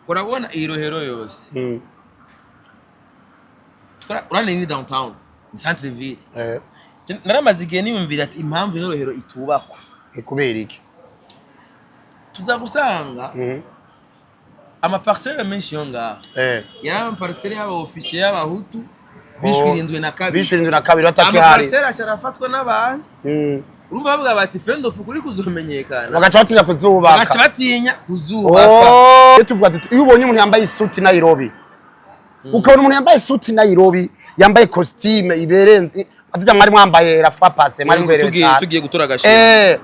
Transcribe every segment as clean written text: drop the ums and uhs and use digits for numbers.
urabona iyi rohero yose urane ni downtown ni centre ville naramaze igihe niyumvira ati impamvu ino rohero itubakwa kubera iki tuza gusanga ama parcelle menshi yo ngaho yari ama parcelle y'aba officier y'abahutu bishwirindwe na kabiri bataki hari ama parcelle asharafatwa n'abantu urumva bavuga bati friend of kuri kuzomenyekana bagaca batinya kuzubaka bagaca batinya kuzubaka tuvuga ati iyo ubonye umuntu yambaye isuti Nairobi ukabona umuntu yambaye isuti Nairobi yambaye costume iberenze atijya mwari mwambaye rafa passe mwari ngwerera tugiye gutora gashimwe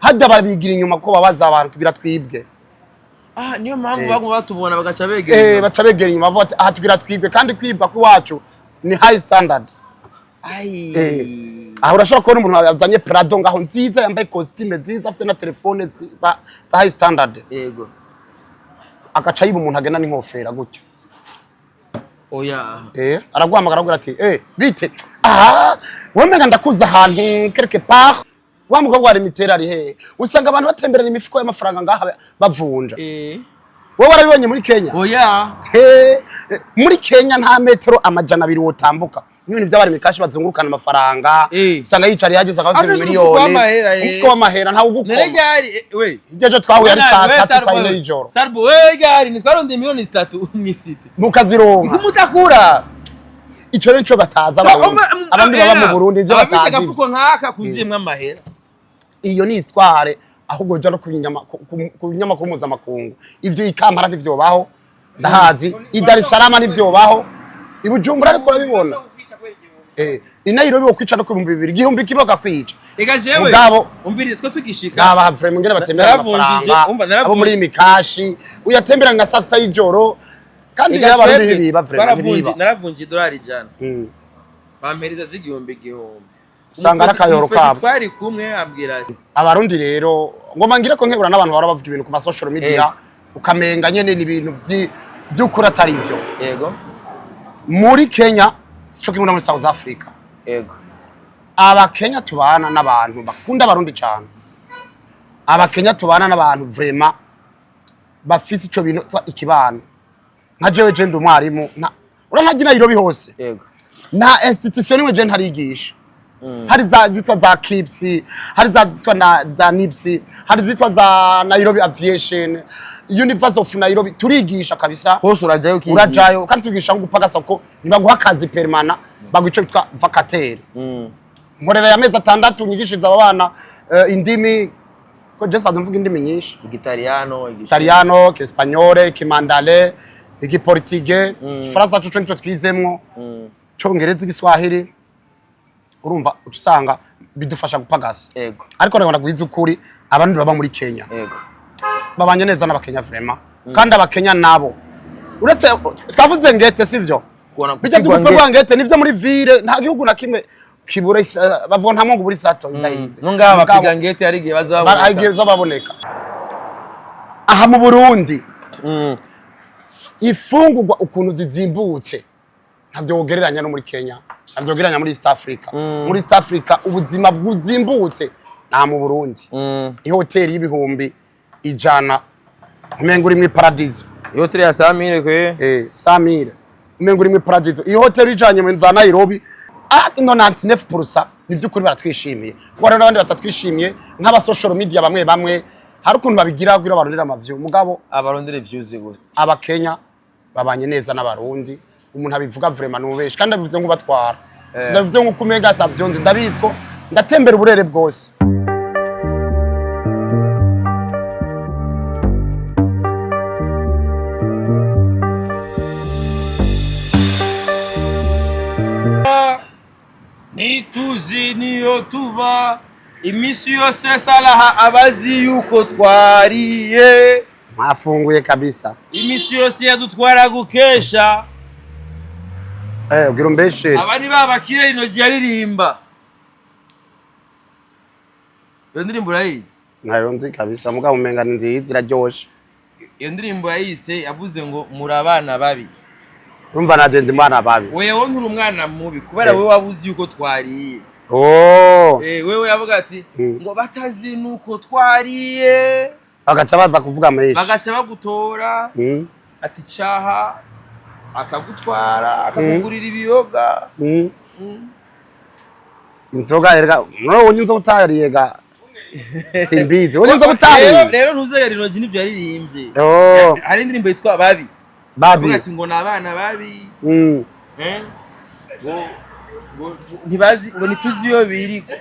hajya barabigira inyuma ko babaza abantu tugira twibwe niyo mpamvu bagomba batubona bagaca begera baca begera inyuma bavuga ati tugira twibwe kandi kwibwa kwacu ni high standard aho urashobora kubona umuntu yazanye Prado ngaho nziza yambaye costume nziza afite na telefone za high standard yego agaca yiba umuntu agena n'inkofera gutyo oya araguhamagara agira ati bite wemega ndakuza ahantu quelque part wa mugabo wa limitera ari he usanga abantu batemberana imifuko y'amafaranga ngaha bavunja wowe warabibonye muri Kenya oya muri Kenya nta metero amajana 2 wotambuka n'ibintu by'abari mikashi bazungurukana amafaranga usanga yicari yagize akavye miliyoni umfuko w'amahera nta ugukoma neregari ijeje twahuye ari saa 3 saa 4 y'ijoro sarbo gari nitwaronde miliyoni 3 mw'isite mukazironka kumutakura ico rero bataza abandi baba mu Burundi je batazi abise gafuko nkaka kuzimwe amahera iyo ni histoire ahubwo je no kubinyama kumuza makungu ivyo ikamara nivyo baho ndahazi i Dar es Salaam nivyo baho ibujumbura ariko urabibona Nairobi wo kwica no ku 2000 gihumbi kiboga kwica ega jewe mugabo umviriye twa tugishika aba frame ngene batembera amafaranga abo muri mikashi uyatembera na saa 6 y'ijoro kandi y'abarundi biba frame naravunje dolari jana bampereza z'igihumbi usanga arakayoro kabo twari kumwe abwira ati abarundi rero ngoma ngire ko nkebura n'abantu bara bavuga ibintu ku ma social media ukamenga nyene ni ibintu by'ukuri atari ivyo yego muri Kenya sico kimwe muri South Africa yego Kenya tubana n'abantu bakunda abarundi cyane Kenya tubana n'abantu vraiment bafise ico bintu ikibano nka jewe je ndumwarimu urantagira Nairobi hose yego na institution imwe je ntarigisha hari zitwa za KIPS hari zitwa za NIPS hari zitwa za Nairobi Aviation University of Nairobi turigisha kabisa hose urajayo kandi tugisha ngo gupagasa ko nibaguha akazi permanent bagwico bitwa vacataire nkorera ya mezi 6 nyigishiriza abana indimi ko je sanzwe mvuga indimi nyinshi Italiano, Espagnole, Kimandale, Igiportugais, Faransa cyo cyo twizemwo Congereza Igiswahili urumva utusanga bidufasha gupagasa yego ariko ndabona gwiza ukuri abantu baba muri Kenya yego babanye neza n'abakenya vraiment kandi abakenya nabo uretse twavuze ngete sivyo bijya by'uko ngete nivyo muri ville nta gihugu na kimwe kibure bavuga nta mungu buri sato ndahizwe ngaba bapiga ngete ari gihe bazaboneka aha mu Burundi ifungurwa ukuntu zizimbutse ntabyo wogereranya no muri Kenya ntabyo wogereranya muri East Africa muri East Africa ubuzima bwuzimbutse na mu Burundi ihoteli y'ibihumbi ijana umenga uri mu paradizo ihoteli ya 100,000 kwe 100,000 umenga uri mu paradizo ihoteli ijanye mu za Nairobi 99% nivyukuri baratwishimiye ngora n'abandi batatwishimiye nk'aba social media bamwe hari ukuntu babigira kugira barondera amavyo mugabo abarondere views gusa Abakenya babanye neza n'abarundi umuntu abivuga vraiment nubeshi kandi abivuze ngo batwara sinabivuze ngo kumega savyonze ndabizko ndatembera uburere bwose nituzi niyo tuva imisi yose salaha abazi yuko twariye mwafunguye kabisa imisi yose yadutwara gukesha ugira umbeshe abari babakire inoji yaririmba iyo ndirimbo urayizi nayo nzi kabisa mugabo umenga nziza iraryoshe iyo ndirimbo yayise yavuze ngo muri abana babi urumva naje ndi mwana babi wewe nturi umwana mubi kubera wewe wabuzi yuko twariye wewe yavuga ati ngo batazi nuko twariye bagaca baza kuvuga menshi bagaca bagutora ati caha akagutwara akakugurira ibiyoga inzoga erga no nyuzo utayariga simbizi wonye inzoga utayariga rero ntuzayarinoje n'ivyo yaririmbye hari indirimbo yitwa babi ati ngo nabana babi ntibazi ngo nituzi iyo biriko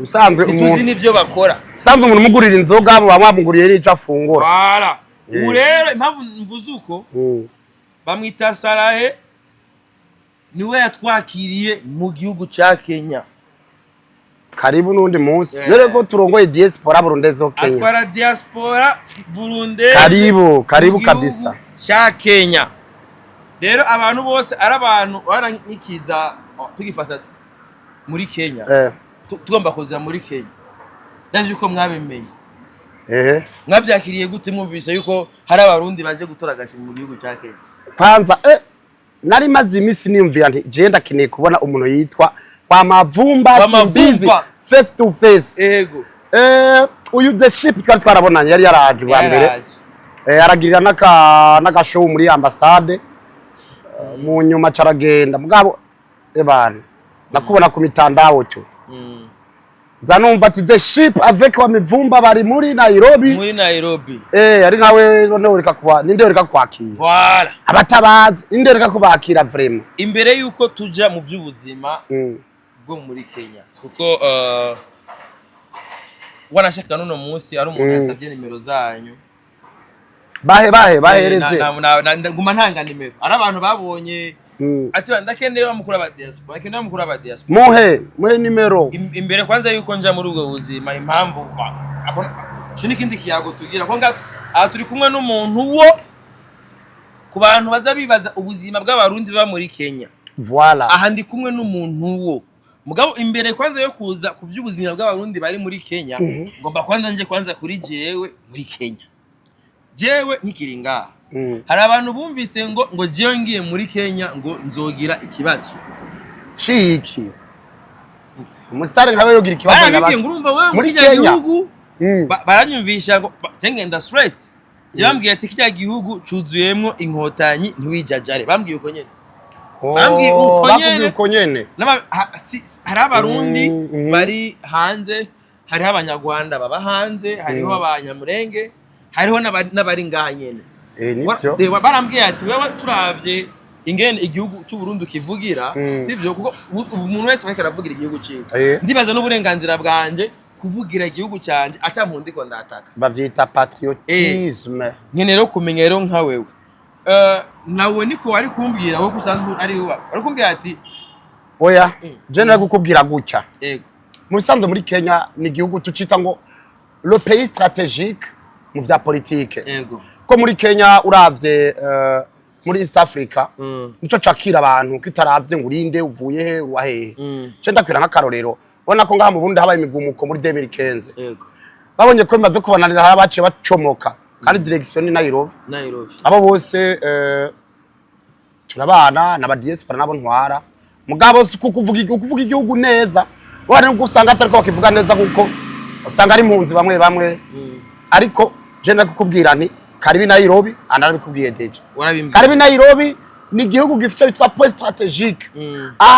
usanzwe nituzi n'ivyo bakora usanzwe umuntu umugurira inzoga bamwamuguriye rica afungura voilà ubu rero impamvu mvuze uko bamwita Sarahe niwe yatwakiriye mu gihugu ca Kenya. Karibu nundi munsi rero ko turongoye diaspora burundezo Kenya atwara diaspora burunde karibu kabisa ca Kenya. Rero abantu bose ari abantu baranyikiza tugifasa muri Kenya tugomba kuza muri Kenya ndaje uko mwabimenye mwavyakiriye gute mwumvise yuko hari abarundi baje gutoragashira mu gihugu ca Kenya kwanza nari maze imisi nimvira nti je ndakeneye kubona umuntu yitwa kwa Mavumba Simbizi face to face ego uyu the ship twari twarabonanye yari yaraje bwa mbere aragirira naka show muri ambassade mu nyuma caragenda mugabo ebana nakubona ku mitandao cyo zanumva ati the ship avec wa Mivumba bari muri Nairobi ari nkawe none ureka kuba ninde ureka kwakira voilà abatabazi ninde ureka kubakira vraiment imbere yuko tuja mu vy'ubuzima bwo muri Kenya kuko wanashaka none munsi ari umuntu yasabye nimero zanyu bahereze nguma ntanga nimero ari abantu babonye ati ndakeneye bamukura aba diaspora muhe nimero imbere kwanza yuko nja muri ubwo buzima impamvu cyo nikindi kiyago tugira ko turi kumwe n'umuntu wo ku bantu bazabibaza ubuzima bw'abarundi baba muri Kenya voilà aha ndi kumwe n'umuntu wo mugabo imbere kwanza yo kuza ku by'ubuzima bw'abarundi bari muri Kenya ngomba kwanza nje kwanza kuri jewe muri Kenya jewe nkikiringa hari abantu bumvise ngo jewe ngiye muri Kenya ngo nzogira ikibazo ciki umusitari nkawe yogira ikibazo n'abandi ngurumva wewe muri gihugu baranyumvisha ngo ngenda straight je bambwiye ati kijya gihugu cuzuyemwo inkotanyi ntiwijajare bambwiye uko nyene uko nyene hari abarundi bari hanze hariho abanyarwanda baba hanze hariho abanyamurenge hariho n'abari ngaha nyene barambwiye ati wewe turavye ingene igihugu cy'u Burundi kivugira sivyo kuko umuntu wese ariko aravugira igihugu cyiwe ndibaza n'uburenganzira bwanje kuvugira igihugu cyanje atampundi ko ndataka bavyita patriotisme nkene rero kumenya rero nka wewe nawe niko wari kumbwira wowe kusanzwe ari wowe wari kumbwira ati oya je nagukubwira gutya yego musanze muri Kenya ni igihugu tucita ngo le pays stratégique mu vya politique yego ko muri Kenya uravye muri East Africa nico cakira abantu kitaravye ngo urinde uvuye he uwahehe je ndakwira nk'akarorero bona ko ngaha mu Burundi habaye imigumuko muri 2015 yego babonye ko bimaze kubananira hari abaciye bacomoka kandi direction ni Nairobi abo bose turabana n'aba diaspora nabo ntwara mugabo kuvuga igihugu neza bane ngo usanga atariko bakivuga neza kuko usanga ari impunzi bamwe ariko je ndakubwira nti karibi Nairobi anarabikubwiye deje karibi Nairobi ni igihugu gifite bitwa point stratégique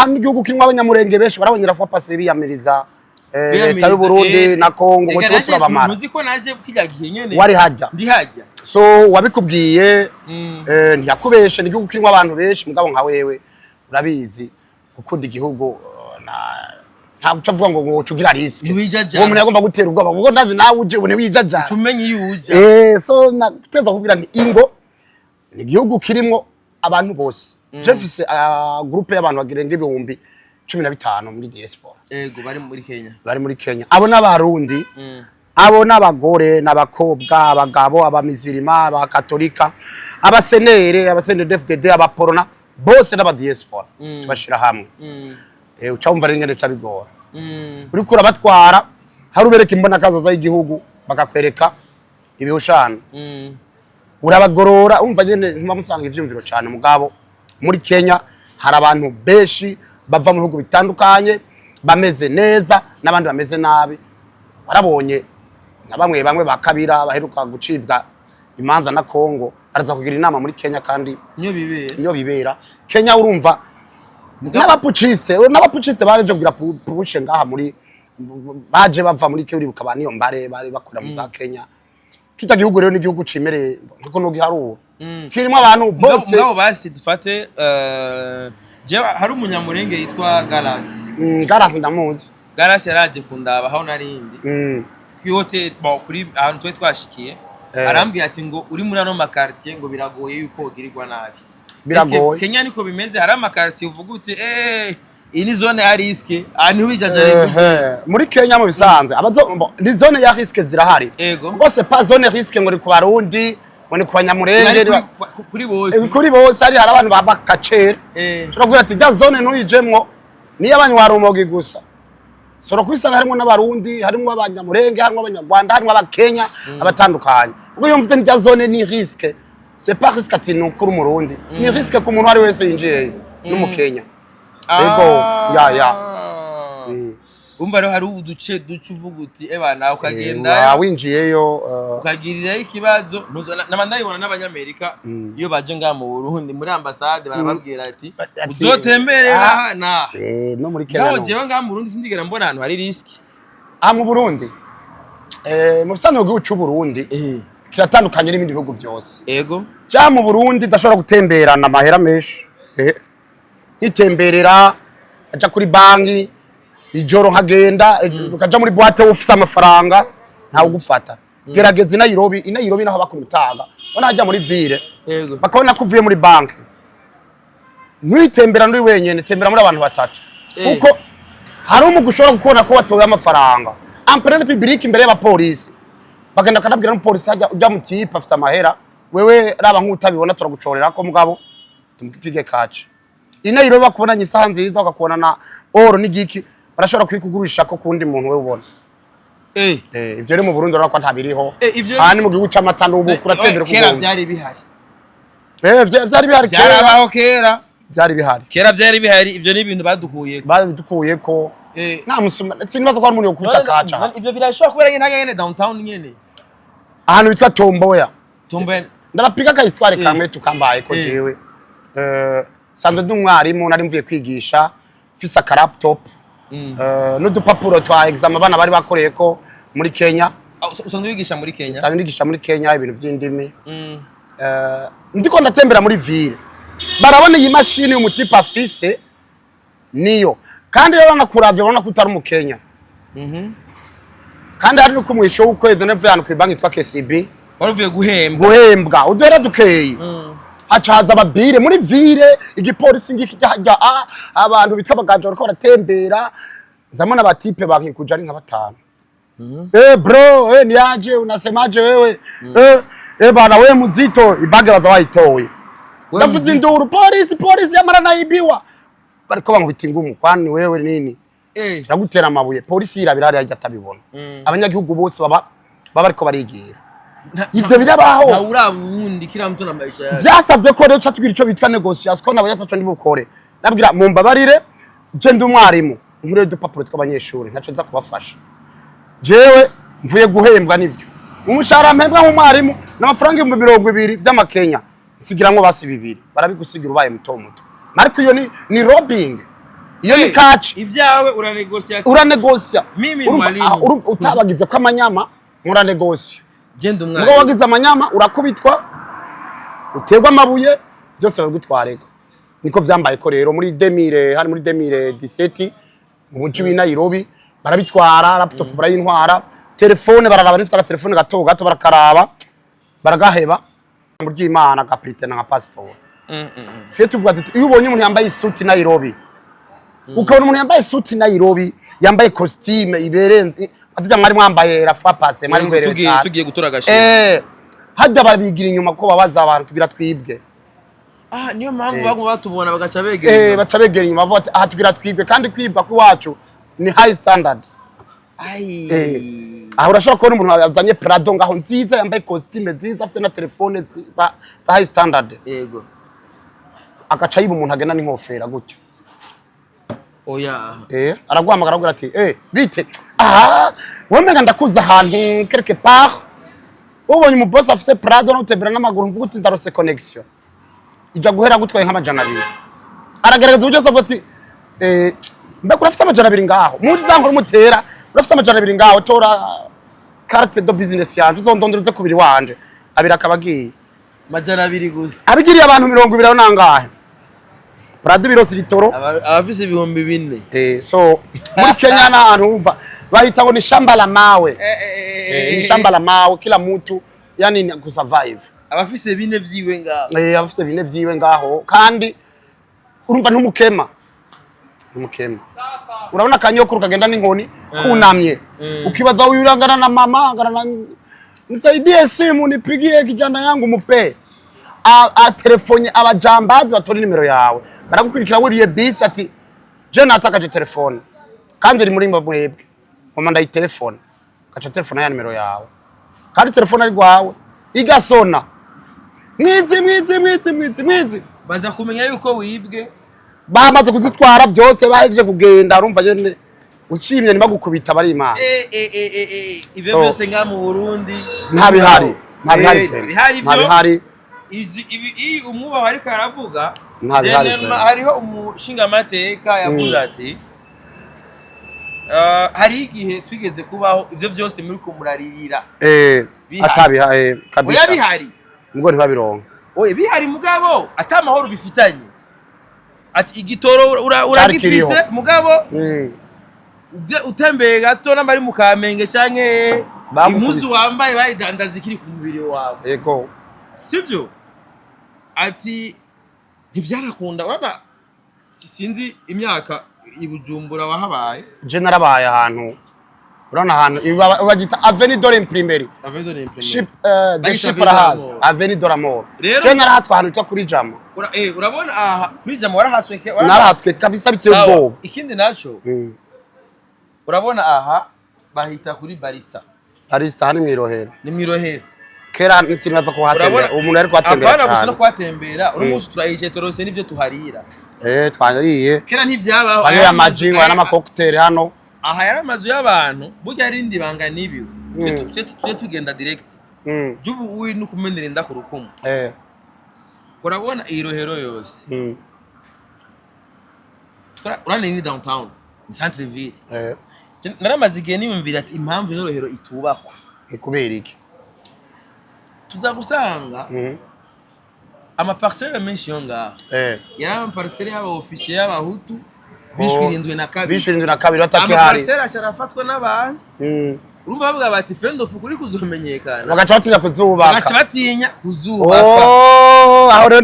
ni igihugu kirimo abanyamurenge benshi barabonyera fa passer biyamiriza leta y'u Burundi na Kongo ngo cyo turabamara muzi ko naje kijya gihe nyene wari hajya ndi hajya so wabikubwiye ntiyakubeshe ni igihugu kirimo abantu benshi mugabo nka wewe urabizi gukunda igihugu ntabwo ucavuga ngo cugira risk uwo muntu yagomba gutera ubwoba kuko ndazi nawe uje une wijaja tumenye yuja so nateza kubwira nti ingo ni igihugu kirimo abantu bose Jefise groupe y'abantu bagirenga ibihumbi 15 muri diaspora yego bari muri Kenya abo n'abarundi abo n'abagore n'abakobwa abagabo abamizirima abakatolika abasenere DFDD abaporona bose n'aba diaspora bashira hamwe ucumva ringene cabigora uri kura batwara harubereka imbona kazo za igihugu bakakwereka ibihushana urabagorora umva nyene ntibamusanga ivyumviro cyane mugabo muri Kenya hari abantu beshi bava mu bihugu bitandukanye bameze neza n'abandi bameze nabi warabonye na bamwe bakabira baheruka gucibwa imanza na Kongo araza kugira inama muri Kenya kandi niyo bibera Kenya urumva n'abapuciste baje kugira pushe ngaha muri baje bava muri Kenya uribuka baniyo mbare bari bakora mu za Kenya kita gihugu rero ni gihugu cimereye kuko no giharuro kirimo abantu bose ngabo basi dufate je hari umunyamurenge yitwa Galas ndamuzi Galas yaraje kundaba aho narindi kwihote kuri ahantu twe twashikiye arambwiye ati ngo uri muri ano makartier ngo biragoye yuko ugirirwa nabi biragoye Kenya niko bimeze hari amakartier uvuga uti iyi ni zone ya riske ahantu bijajare muri Kenya mu bisanzwe ni zone ya riske zirahari bose pa zone riske ngo ri ku barundi ngo ni ku banyamurenge kuri bose hari abantu babakacere turavuga ati ja zone ntuyijemwo ni y'abanywarumogi gusa soro kwisanga harimo n'abarundi harimo abanyamurenge harimo abanyarwanda harimo abakenya abatandukanye ubwo yumvite n'ja zone ni risque c'est pas risque ati no kuri umurundi ni risque ku muntu ari wese yinjiye n'umukenya ego ya umva rero hari uduce uvuga uti ebana ukagenda winjiyeyo ukagirira ikibazo n'abandayibona n'abanyamerika iyo baje nga mu Burundi muri ambassade barababwira ati uzotemberera na no muri Kenya ngaho jewe nga mu Burundi sindigera mbona ahantu hari risk mu Burundi mu bisanzwe bw'ucu Burundi kiratandukanye n'ibindi bihugu byose ego ja mu Burundi ndashobora gutemberana amahera menshi itemberera aja kuri banki ijoro nkagenda ukaja muri boîte ufise amafaranga ntawe ugufata gerageza i Nairobi naho bakumutaga bona ajya muri ville bakabona kuvuye muri banki ntwitembera ndi wenyene tembera muri abantu batatu kuko hari umugushora gukona ko watoye amafaranga ampere public imbere y'abapolisi bagenda kanabwira n'umupolisi hajya ujya mu tipe afise amahera wewe raba nk'utabibona turagucorera ko mugabo tumupige kace i Nairobi bakubonanye isaha nziza bakakubona na oro n'igiki barashobora kwikugurisha ko kundi muntu we ubona ivyo rero mu Burundi urako ntabiriho hani mu gihugu c'amata n'ubu kuratembera ku kera byari bihari byari bihari byarabaho kera byari bihari ivyo ni ibintu badukuye ko nta musuma sinibaza ko ari umuntu yokwita kaca ivyo birashobora kubera nyene downtown nyene ahantu bitwa Tomboya ndabapiga ka histoire kamwe tukambaye ko jewe sanze ndumwarimu nari mvuye kwigisha fisa ka laptop n'udupapuro twa exam abana bari bakoreye ko muri Kenya usanzwe wigisha muri Kenya sanzwe wigisha muri Kenya ibintu by'indimi ndiko ndatembera muri ville barabona iyi mashini y'umutipa afise niyo kandi rero nakuravye babona ko utari mu Kenya kandi hari nuko mwisho w'ukwezi nevuye hano ku banki twa KCB waruvuye guhembwa udera dukeye hacaza ababire muri ville igipolisi ngiki cyajya abantu bitwa baganje bariko baratembera zamana batipe bankikuja ari nka batanu bro niaje unasemaje wewe bana wewe muzito ibage baza wayitoye ndavuze induru polisi yamara naibiwa bariko bankubita ingumu kwani wewe nini ragutera amabuye polisi yirabira ari atabibona abanyagihugu bose baba bariko barigira ivyo birabaho na urabundi kira mtu na maisha yake byasavye ko rero cyatubwira ico bitwa negotiation ko nabo yatacho ndibukore nabwira mumbabarire je ndi umwarimu nkure dupapuro tw'abanyeshuri ntaco nza kubafasha jewe mvuye guhembwa nivyo umushara mpembwa nk'umwarimu n'amafaranga 200 by'amakenya sigiramwe basi 2 barabigusigira ubaye muto ariko iyo ni robbing iyo ni catch ivyawe uranegosia mimi mwalimu utabagize ko amanyama muranegosia genda umwana ngo wagize amanyama urakubitwa uterwa amabuye byose bagutwareko niko vyambaye ko rero muri 2017 mu muci wa Nairobi barabitwara laptop barayintwara telefone bararaba nifite telefone gato barakaraba baragaheba mu ry'Imana gaprite na pastor twe tuvuga ati iyo ubonye umuntu yambaye isuti Nairobi ukabona umuntu yambaye isuti Nairobi yambaye costume iberenze atijya mwari mwambaye rafa passe mwari ngwereye tugiye gutora gashimwe hajya barabigira inyuma ko babaza abantu tugira twibwe niyo mpamvu bagomba batubona bagaca begera baca begera inyuma bavuga ati tugira twibwe kandi kwibwa ku wacu ni high standard aho urashobora kubona umuntu yazanye Prado ngaho nziza yambaye costume nziza afite na telefone za high standard yego agaca yiba umuntu agena n'inkofera gutyo oya araguhamagara avuga ati bite wemega ndakuza ahantu quelque part ubonye umuboss afise Prado no utembera n'amaguru mvuga uti ndarose connection ija guhera gutwaye nk'amajana 2 aragerageza uburyo avuga ati mbe kurafise amajana 2 ngaho muri zango rumutera urafise amajana 2 ngaho tora carte de business yanje uzondondoreze kubiri wanje abira akabagiye amajana 2 gusa abigiriye abantu 20 nangahe Prado birose litoro abafise ibihumbi 4 so muri Kenya na ahantu umva bahita ngo ni shamba la mawe ni shamba la mawe kila mtu yani ni kusurvive abafise 4 vyiwe ngaho abafise 4 vyiwe ngaho kandi urumva ntumukema urabona kanyokuru kagenda n'inkoni kunamye ukibaza uyurangana na mama ngana na nisaidie simu nipigie kijana yangu mupe a telefone abajambazi batori nimero yawe baragukurikira wuriye bisi ati je natakaje telefone kandi iri muri mwebwe mama ndayi telefone kacha telefone ya nimero yawe kandi telefone ari gwawe igasona mwizi baza kumenya yuko wibwe bamaze kuzitwara byose baje kugenda urumva je ushimye ni bagukubita bari imana ivyo byose nga mu Burundi ntabihari izi umwuba wari karavuga hariho umushinga amateka yavuze ati hari igihe twigeze kubaho ivyo byose muri ko muraririra atabiha kabisa oya bihari ngo ntibabironka oya bihari mugabo atamahoro bifitanye ati igitoro uragifise mugabo utembeye gato n'abari mu Kamenge canke impuzu wambaye bayidandaza ikiri ku mubiri wawe yego sivyo ati ntivyarakunda urana sinzi imyaka ibujumbura wahabaye je narabaye ahantu urana ahantu bagita Avenue de l'Imprimerie ship de ship rahaz Avenue de l'Amour je narahatswe ahantu kuri Jama urabona aha kuri Jama warahasweke narahatswe kabisa biteye ubwoba ikindi naco urabona aha bahita kuri barista hani mwirohero ni mwirohero kera nsinaza ko hatembera umuntu ari kwatembera apana gusa no kwatembera urumunsi turayice torose nivyo tuharira twariye kera ntivyabaho aya majingo n'ama cocktail hano aha yari amazu y'abantu burya rindi banga nibiwe tuje tugenda direct jubu uyi nukumenera inda ku rukumu urabona irohero yose urane ni downtown ni centre ville naramaze igihe niyumvira ati impamvu irohero itubakwa ni kubera iki tuza gusanga ama parcelle menshi yo ngaho yari ama parcelle y'aba officier y'abahutu bishwirindwe na kabiri batakihari ama parcelle asharafatwa n'abantu urumva bavuga bati friend of kuri kuzomenyekana bagaca batinya kuzubaka bagaca batinya kuzubaka aho rero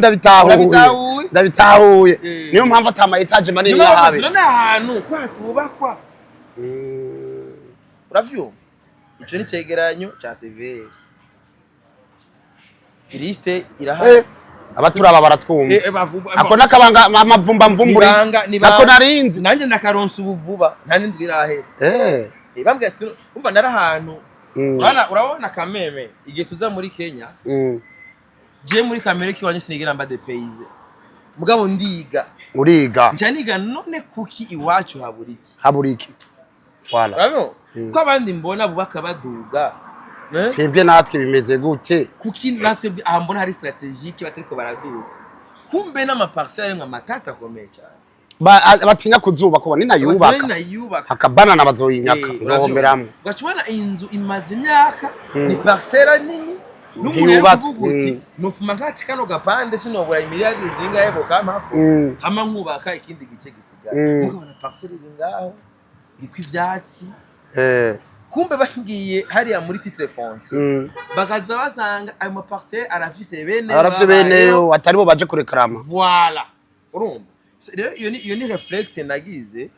ndabitahuye niyo mpamvu atama etage manini yahabe none ahantu kwatubakwa uravyo ico ni cegeranyo ca severe iriste irahari abaturaba baratwumva ako nakabanga amavumba mvumburi nako narinzi nanje ndakaronsa ubuvuba nta nindi birahera bambwe ati umva narahantu urabona kameme igihe tuza muri Kenya je muri kamere kiwanye sinigira mba de pays mugabo uriga njaniga none kuki iwacu haburiki voilà rabo ko abandi mbona bubaka baduga twebwe natwe bimeze gute kuki natwe mbona hari strategique batariko baraduza kumbe n'ama parcelle nka matata akomeye cyane batinya kuzuba ko ninayubaka akabana nabazoyinyaka nzohomberamo gacubana inzu imaze imyaka ni parcelle nini n'umuntu yavuguti nofuma nkati kano gapande sinobura imiliyari zingahe bokamako hama nkubaka ikindi gice gisigaye mukabona parcelle ngaho iriko ivyatsi kumbe bakigiye hariya muri titre foncier bakaza basanga ayo ma parcelle arafise beneyo ataribo baje kurekarama voilà urumva iyo ni reflexe nagize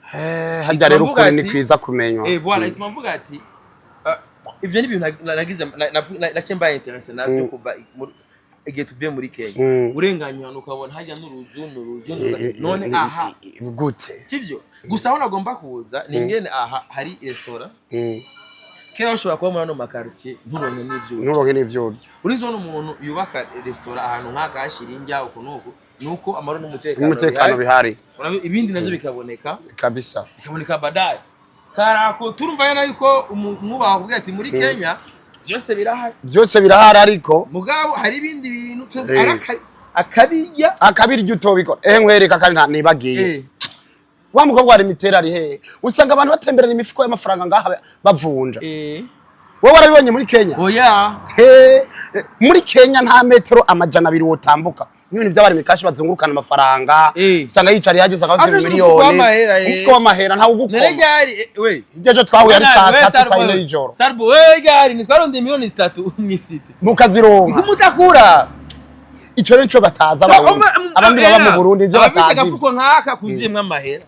hajya rero ukuri ni kwiza kumenywa voilà ituma mvuga ati ivyo ni ibintu nagize nakemba interesse navyo kuva igihe tuvuye muri Kenya urenganya ukabona hajya n'uruzu none aha gute sivyo gusa aho nagomba kuza ningene aha hari restaurant kera ushobora kuba muri no makartier nturonke n'ivyo urizo n'umuntu yubaka restaurant ahantu nk'aka hashirinjya nuko amaro n'umutekano bihari ibindi navyo bikaboneka kabisa bikaboneka baadaye karako turumva yana yuko umwuba wakubwira ati muri Kenya byose birahari ariko mugabo hari ibindi bintu akabirya utobikora nkwereka kandi nibagiye wa mukobwa wari mitera ari he usanga abantu batemberana imifuko y'amafaranga ngaha bavunja wowe warabibonye muri Kenya oya muri Kenya nta metero amajana 2 wotambuka n'ibintu by'abari mikashi bazungurukana amafaranga usanga yicari yageze akavye miliyoni umfuko w'amahera nta ugukoma ijeje twahuye ari saa 3 saa 4 y'ijoro Sarbo gari nitwaronde miliyoni 3 mwisite mukazironka kumutakura ico rero bataza abandi baba mu Burundi je batazi abafise gafuko nkaka kuzimwe amahera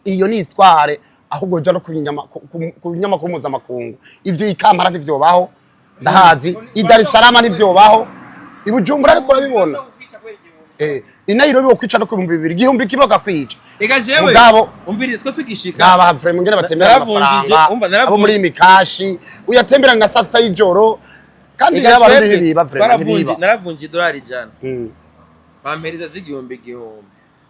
iyo ni histoire ahubwo je no kubinyama kumuza makungu ivyo ikamara ntivyobaho ndahazi i Dar es Salaam ntivyobaho ibujumbura ariko urabibona inayirobi wo kwica no ku 2000 gihumbi kiboga kwica ega jewe mugabo umviriye twa tugishika naba vrem ngene batembera amafaranga abo muri mikashi uyatembera na saa 6 y'ijoro kandi y'abarundi biba vrem naravunje dolari jana bampereza z'igihumbi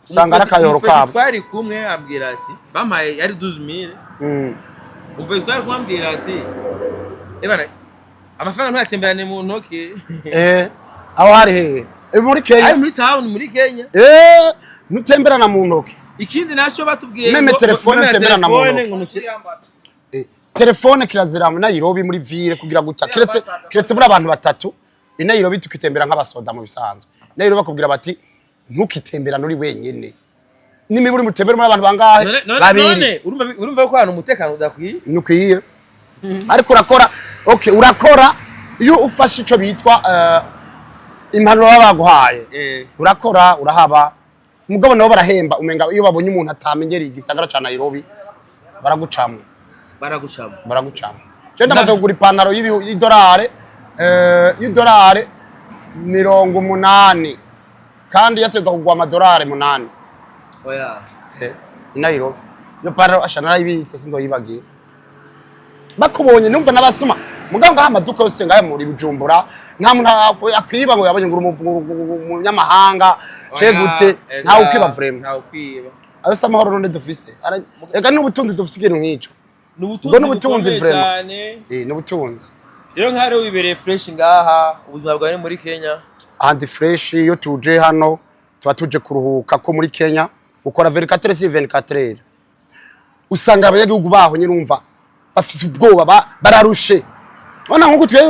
usanga arakayoro kabo twari kumwe ambwira ati bamaye yari 12000 ubwo twari kumwambwira ati ebana amafaranga ntatemberane mu ntoke aho hari he muri Kenya ari muri town muri Kenya nutemberana mu ntoke ikindi naco batubwiye meme telefone ntemberana mu ntoke telefone kirazira mu Nairobi muri ville kugira gutya kiretse muri abantu batatu i Nairobi tukitembera nk'abasoda mu bisanzwe Nairobi bakubwira bati ntukitemberana uri wenyene nimiburi mutembera muri abantu bangahe babiri urumva ko hano umutekano udakwiye nukwiye ariko urakora iyo ufashe ico bitwa impanuro babaguhaye urakora urahaba mugabo nabo barahemba umenga iyo babonye umuntu atamenyereye igisagara ca Nairobi baragucamo je ndamaze kugura ipantaro y'idolari y'idolari 80 kandi yateza kugwa amadolari 8 oya Nairobi yo pantaro ashana ibitse sinzoyibagiye bakubonye numva nabasuma mugabo ngaha amaduka yose ngaye muri Bujumbura nta muntu akwiba ngo yabonye nguru mu nyamahanga cegute nta ukwiba vrem nta ukwiba ayo samahoro none dufise ega n'ubutunzi dufise ikintu nk'ico n'ubutunzi vrem n'ubutunzi rero nkare wibereye fresh ngaha ubuzima bwawe muri Kenya andi fresh yo tuje hano tuba tuje kuruhuka ko muri Kenya ukora 24/24 usanga abanyagihugu baho nyirumva bafise ubwoba bararushe ona nkuko twe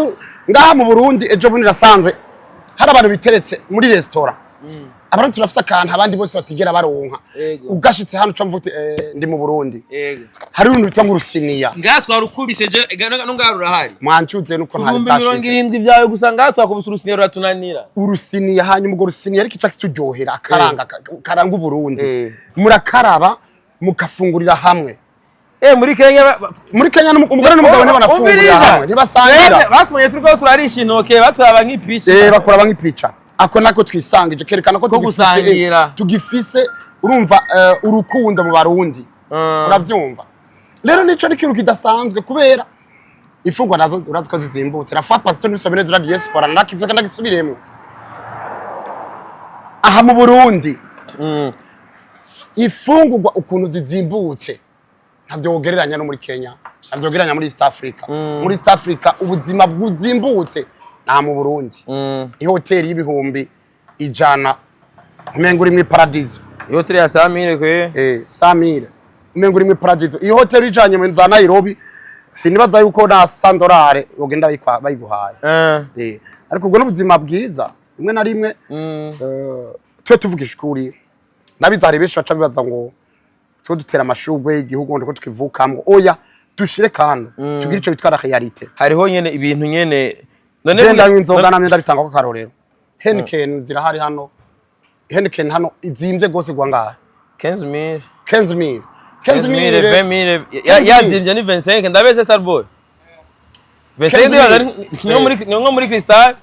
ngaha mu Burundi ejo bundi rasanze hari abantu biteretse muri restaurant abantu turafise akantu abandi bose batigera baronka ugashitse hano cyo mvute ndi mu Burundi hari ibintu bitwa ngurusiniya ngaha twarukubise je no ngarura hari mwancuze nuko nta tashi 70 byawe gusa ngaha twakubise urusiniya ruratunanira urusiniya hanyuma ngo urusiniya ariko icaki turyohera karanga Burundi murakaraba mukafungurira hamwe muri Kenya umugore n'umugabo ne banafungurira hamwe ntibasangira basumye turiko turarisha intoke baturaba nk'ipica bakuraba nk'ipica ako nako twisangije kerekana ko tugifise urumva urukundo mu Barundi uravyumva rero nico ni kintu kidasanzwe kubera ifungwa nazo uraziko zizimbutse rafa pastor n'isomene dura diaspora nakivye kandi gisubiremo aha mu Burundi ifungurwa ukuntu zizimbutse ntabyo wogereranya no muri Kenya ntabyo wogereranya muri East Africa muri East Africa ubuzima bwuzimbutse na mu Burundi ihoteli y'ibihumbi 100 umengo uri mu paradizo ihoteli ya 100000 kwe 100000 umengo uri mu paradizo ihoteli ijanye mu za Nairobi sinibaza yuko na $100 ugenda bayiguhaye ariko ubwo n'ubuzima bwiza rimwe na rimwe twe tuvugisha kuri nabizare benshi baca bibaza ngo twe dutera amashugwe igihugu ndiko tukivukamwe oya dushire kandi tugira ico bitwara realite hariho nyene ibintu nyene none ndanywa inzoga namye ndabitanga ko karorero Heineken zirahari hano Heineken hano izimvye gose gwa ngaha 15000 20000 yazimvye ni 25 ndabeshe Starboy 25 nko muri Crystal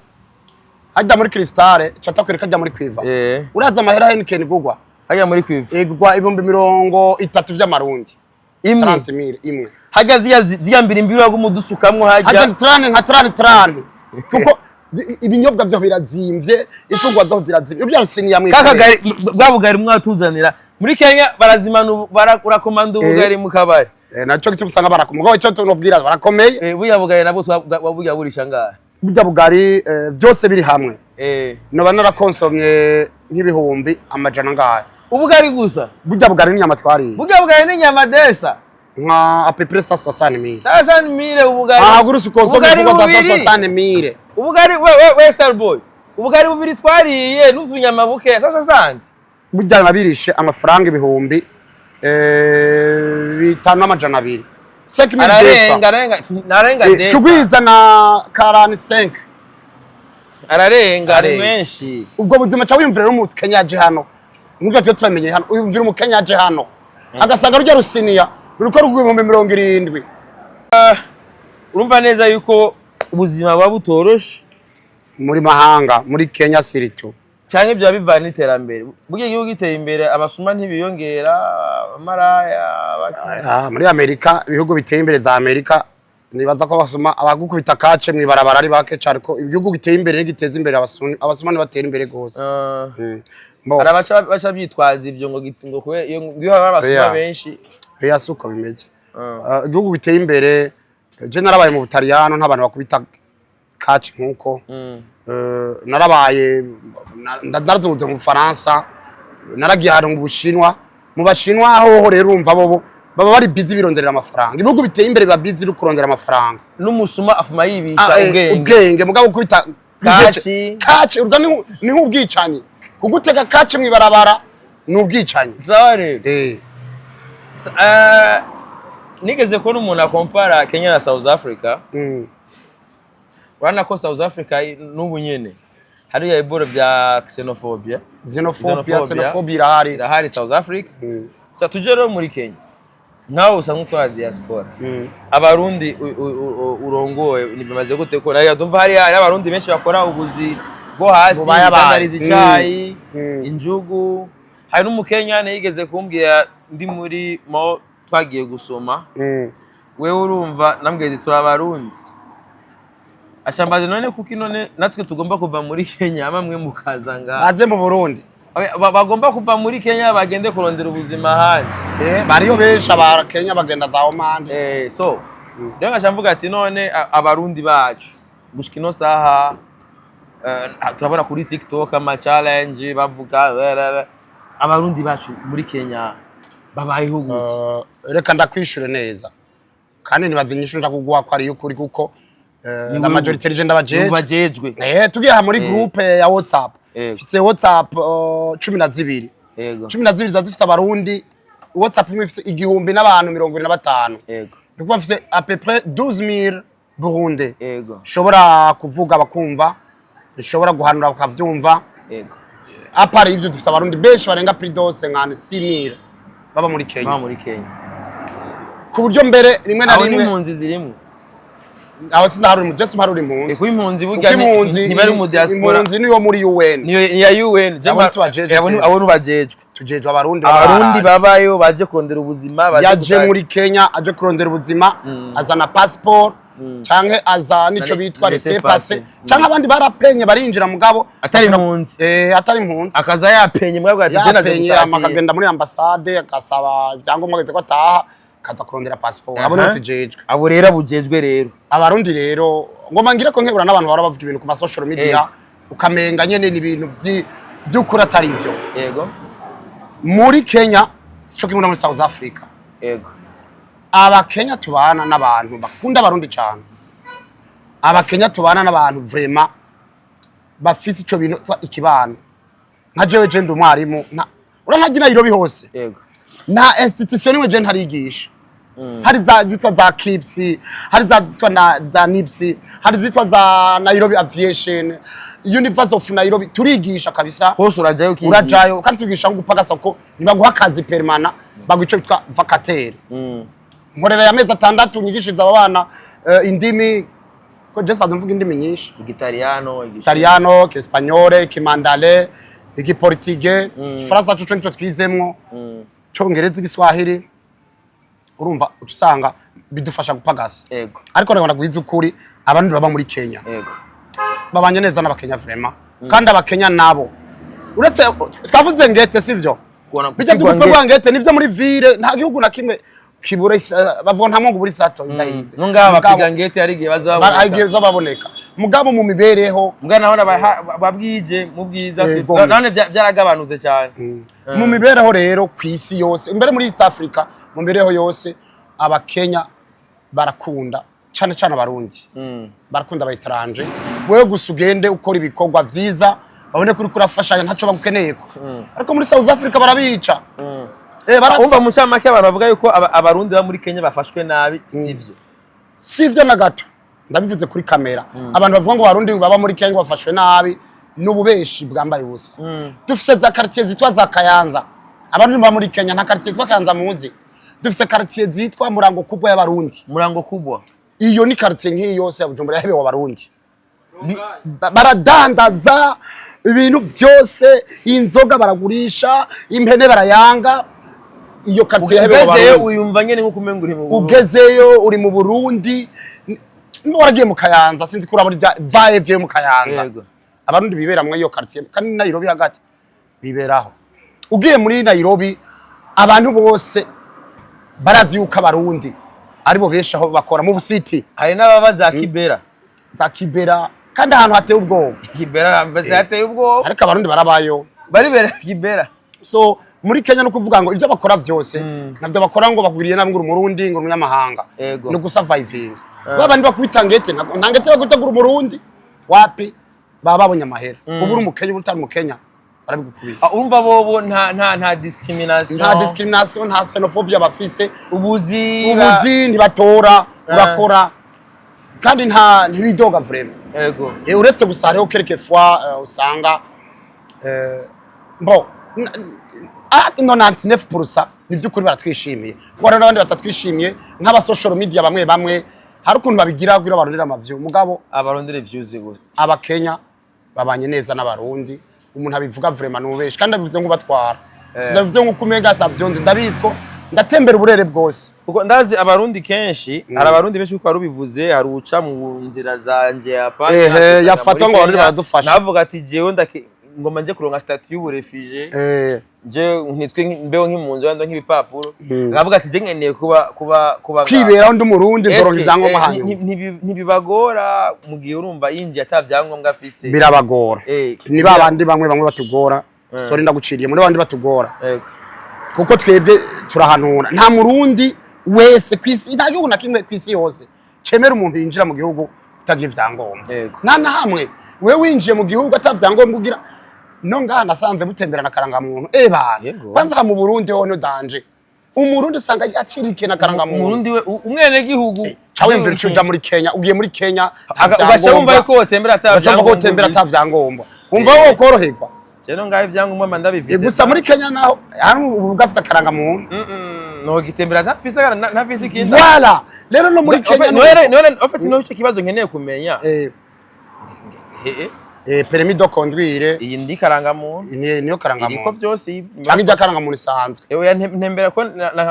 ajya muri Crystal cyatakwereka ajya muri Quiver uraza amahera Heineken gugwa ajya muri Quiver gugwa 30 vy'amarundi 30000 imwe haja ziyambira imbiro y'umudusukamwe haja 30 kuko ibinyobwa byo birazimvye ifungwa zo zirazimvye ibyo rusini yamwe kakagari bwabugari mwatuzanira muri Kenya barazimana urakomanda ubugari mu kabari naco gituma usanga barakomeye icyo tunobwira barakomeye burya bugari nabwo waburya burisha ngahe burya bugari byose biri hamwe noba narakonsomye nk'ibihumbi amajana ngahe ubugari gusa burya bugari n'inyama twariye burya bugari n'inyama desa nka à peu près 160 000 ubugari ahaguruse ukonsomye kuko 160 000 ubugari we Starboy ubugari bubiri twariye n'utunyama buke 160 burya nabirishe amafaranga ibihumbi 5,200 ararenga desa tugwiza na 45 ararenga ari menshi ubwo buzima cha wimvira no mu Kenya aje hano nk'ivyo cyo turamenye hano uyumvira mu Kenya aje hano agasanga rujya rusiniya ruko rugwibombe 70 urumva neza yuko ubuzima bwa butoroshe muri mahanga muri Kenya sirito cyane byo bivana iterambere bugiye igihugu giteye imbere abasuma ntibiyongera amaraya muri Amerika ibihugu biteye imbere za Amerika nibaza ko abasuma abagukubita kace mwibarabara ari bake cyane ko igihugu giteye imbere giteza imbere abasuma nibatera imbere gose arabaca byitwaza ibyo ngo kwe iyo abasuma benshi yasuko bimeze igihugu biteye imbere je narabaye mu Butaliyano ntabantu bakubita kace nkuko narabaye ndarazunze mu Faransa naragiye hano mu Bushinwa mu Bashinwa aho rero urumva bobo baba bari busy bironderera amafaranga ibihugu biteye imbere biba busy rukurondera amafaranga n'umusuma afuma yibisha ubwenge mugabo kwita kaci urga ni ubwicanyi kugutega kaci mwibarabara ni ubwicanyi zare nigeze ko n'umuntu akompara Kenya na South Africa urana ko South Africa n'ubu nyene hari iboro bya xenophobia irahari South Africa sa tujero muri Kenya nawe usanga utwa diaspora abarundi urongoye nibimaze gute ko nayo ndumva hari abarundi benshi bakora ubuzi bwo hasi bandariza icyayi injugu hari n'umukenya yigeze kumbwira ndi muri mo twagiye gusoma wewe urumva nambweze turabarundi ashambaze none kuko none natwe tugomba kuva muri Kenya amwe mukazanga baze mu Burundi bagomba kuva muri Kenya bagende kurondera ubuzima handi bariyo benshi aba Kenya bagenda za Oman so rero ngashamvuga ati none abarundi bacu gushikino saha turabona kuri TikTok ama challenge bavuga abarundi bacu muri Kenya babayeho gute reka ndakwishure neza kandi nibazinyisho ndakugwa ko ari ukuri kuko na majority legend abajejwe tugiye muri groupe ya WhatsApp fise WhatsApp 12 yego 12 zazifise abarundi WhatsApp imwe ifise igihumbi n'abantu 25 yego ndikuva mfise à peu près 12000 Burundi yego shobora kuvuga bakumva shobora guhanura bakavyumva yego apari ivyo dufise abarundi benshi barenga plus de 5000 baba muri Kenya ku buryo mbere rimwe na rimwe impunzi zirimo aho sindahari mu just maruri impunzi ku impunzi burya ntibari mu diaspora impunzi niyo muri UN niyo ya UN abo bajejwe tujejwe abarundi babayo baje kurondera ubuzima yaje muri Kenya aje kurondera ubuzima azana passport canke aza nico bitwa laissez-passer canke abandi barapenye barinjira mugabo atari impunzi akaza yapenye mwabwo ati je naje akagenda muri ambassade akasaba ibyangombwa ageze ko ataha kaza kurondera passport abo no tujejwe abo rero abujejwe rero abarundi rero ngoma ngira ko nkebura n'abantu bara bavuga ibintu ku ma social media ukamenga nyene ni ibintu by'ukuri atari ivyo yego muri Kenya sico kimwe muri South Africa yego aba Kenya tubana n'abantu bakunda abarundi cyane aba Kenya tubana n'abantu vraiment bafite ico bintu ikibano nka jewe je ndi umwarimu urantagira irobi hose yego na institution imwe je ntarigisha hari zitwa za KIPS hari zitwa za NIPS hari zitwa za Nairobi Aviation University of Nairobi turigisha kabisa hose urajayo kandi tugisha ngo upagasa ko nibaguha akazi permanent bagwico bitwa vacataire nkorera ya mezi 6 nyigishiriza abana indimi ko je sanzwe mvuga indimi nyinshi Italiano, Espanyol, Kimandale, Igiportugais, Faransa cyo cyo twizemwo Congereza Igiswahili urumva utusanga bidufasha gupagasa yego ariko rero ndagwiza ukuri abandi baba muri Kenya yego babanye neza n'abakenya vraiment kandi abakenya nabo uretse twavuze ngete sivyo bijya by'ubwo ngete nivyo muri ville nta gihugu na kimwe kibura bavuga nta mungu buri sato ndahizwe nungaba bapiga ngete ari gihe bazaboneka mugabo mu mibereho mugana naho babwije mu bwiza none byaragabanuze cyane mu mibereho rero kwisi yose imbere muri East Africa mu mibereho yose abakenya barakunda cyane cyane abarundi barakunda abayitaranje wewe gusa ugende ukora ibikorwa vyiza babone kuri kurafashanya ntaco bagukeneye ko ariko muri South Africa barabica umva mu cyamake abantu bavuga yuko abarundi ba muri Kenya bafashwe nabi sivyo na gato ndabivuze kuri kamera abantu bavuga ngo abarundi baba muri Kenya bafashwe nabi n'ububeshi bwambaye ubusa dufise za quartier zitwa za Kayanza abantu baba muri Kenya nta quartier zitwa Kayanza muzi dufise quartier zitwa Murango kubwa y'abarundi Murango kubwa iyo ni quartier nk'iyi yose ya Bujumbura yahebewe abarundi baradandaza ibintu byose inzoga baragurisha impene barayanga iyo quartier yahebewe abarundi uyumva nyene nko kumenga uri mu ugezeyo uri mu Burundi waragiye mu Kayanza sinzi kuri abo vibe mu Kayanza abarundi bibera mu iyo quartier kandi Nairobi hagati biberaho ugiye muri Nairobi abantu bose barazi yuko abarundi aribo benshi aho bakora mu busiti hari n'ababa za Kibera kandi ahantu hateye ubwoba Kibera mvase hateye ubwoba ariko abarundi barabayo baribera Kibera so muri Kenya no kuvuga ngo ivyo bakora byose navyo bakora ngo bagwiriye nabwo umurundi ngo umunyamahanga no gusurviving babandi bakubitangete ntangete bagutegura umurundi wapi baba babonye amahera ubu uri umukenya utari umukenya barabigukubira urumva bobo nta discrimination nta xenophobia bafise ubuzi ntibatora bakora kandi ntibidoga vraiment yego uretse gusa hariho quelque fois usanga bon 99% nivyukuri baratwishimiye ngo n'abandi batatwishimiye nk'aba social media bamwe hari ukuntu babigira kugira abarondera amavyo mugabo abarondera views gusa abakenya babanye neza n'abarundi umuntu abivuga vraiment nubeshi kandi abivuze ngo batwara sinabivuze ngo kumega savyonze ndabizko ndatembera uburere bwose uko ndazi abarundi kenshi ari abarundi benshi uko arubivuze hari uca mu nzira zanje hapa yafatwa ngo abarundi baradufasha navuga ati jewe ngoma nje kuronka statut y'uburefije je ntitwe mbeho nk'impunzi wanda nk'ibipapuro ngavuga ati je nkeneye kuba kwibera ndi umurundi ndoronka ivyangombwa hano ntibibagora mu gihe urumva yinjiye atavyangombwa afise birabagora ni babandi bamwe batugora sorry ndaguciriye muri bandi batugora kuko twebwe turahanura nta murundi wese kwisi nta gihugu na kimwe kwisi yose cemera umuntu yinjira mu gihugu utagira ivyangombwa nta hamwe we winjiye mu gihugu atavyangombwa ugira no ngaha nasanze mutembera na karangamuntu bana kwanza mu Burundi ho no danje umurundi usanga yacirike na karangamuntu umurundi we umwene gihugu cawe mvira cuja muri Kenya ugiye muri Kenya ugashumva yuko wotembera atavyangombwa umva wo koroherwa cyeno ngaho ivyangombwa manda bivise gusa muri Kenya naho ubu bwafite karangamuntu no gitembera ntafise ikindi voilà rero no muri Kenya none ofite no cyo kibazo nkeneye kumenya permis de conduire iyi ndi karangamuntu niyo karangamuntu iko byose kandi bya karangamuntu isanzwe ntembera ko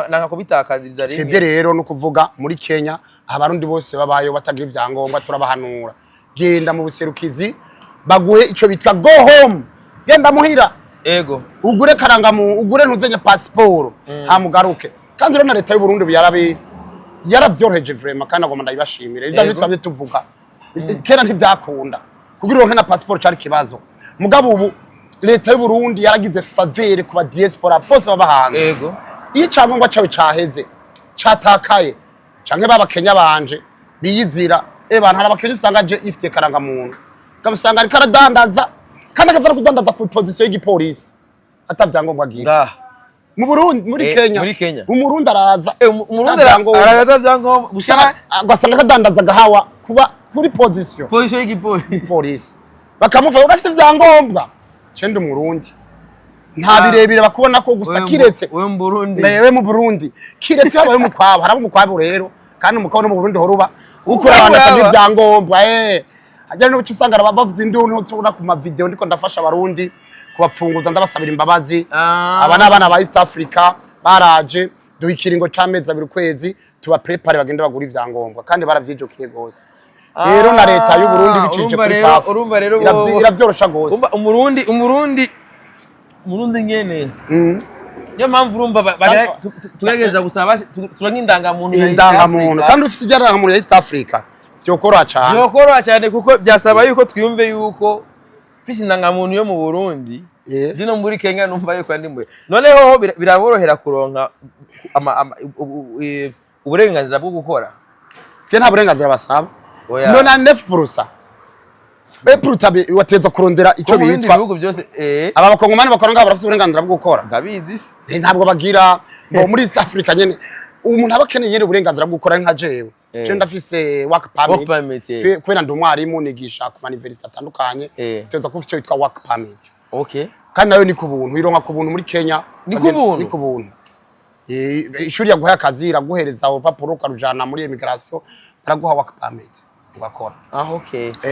nakakubitakaza rimwe twebwe rero no kuvuga muri Kenya abarundi bose babayo batagira ivyangombwa turabahanura genda mu buserukizi baguhe ico bitwa go home genda muhira ugure karangamuntu ugure ntuzenya passport hamugaruke kandi rero na leta y'u Burundi yaravyoroheje vraiment kandi agomba ndabashimira ivyo twabye tuvuga kera ntivyakunda kugira uronke na passport cari kibazo mugabo ubu leta y'u Burundi yaragize faveur ku ba diaspora bose babahanze iyo cyangwa cawe caheze catakaye canke baba Kenya banje biyizira abantu abakenya usanga je ifite karangamuntu kabusanga ari karadandaza kandi akaza kudandaza ku position y'igipolisi atavyangombwa agira mu Burundi muri Kenya umurundi araza umurundi araza vyangombwa gusa agasanga kadandaza gahawa kuba kuri position y'igipolisi bakamufa urafite vyangombwa cende umurundi nta birebire bakubona ko gusa kiretse wewe mu Burundi kiretse yabaye mu kwabo harabo mu kwabo rero kandi umukabo no mu Burundi horuba ukora abantu batagira vyangombwa ajya no usanga bavuze induru tubona ku ma video ndiko ndafasha abarundi kubapfunguza ndabasabira imbabazi abana ba East Africa baraje duhikiringo cameza abiri kwezi tuba prepare bagenda bagura ivyangombwa kandi baravyijokiye gose rero na leta y'u Burundi bicije kuri pafu urumva rero iravyorosha gose umurundi nyene niyo mpamvu urumva tugerageza gusaba turanka indangamuntu kandi ufite indangamuntu ya East Africa byokoroha cyane kuko byasaba yuko twiyumve yuko ufite indangamuntu yo mu Burundi dino muri Kenya numva yuko ndi mwe noneho biraborohera kuronka uburenganzira bwo gukora ke nta burenganzira basaba none 9% Epurutabe wateza kurondera icyo bitwa ibihugu byose aba bakongomani bakora ngabo barafite uburenganzira bwo gukora ndabizi ntabwo bagira muri East Africa nyene umuntu abakeneye uburenganzira bwo gukora nka jewe je ndafise work permit kwera ndi umwarimu nigisha ku university atandukanye teza kufite icyo bitwa work permit kandi nayo ni ku buntu ironka ku buntu muri Kenya ni ku buntu ishuri yaguha akazi iraguhereza urupapuro ukarujana muri immigration baraguha work permit ugakora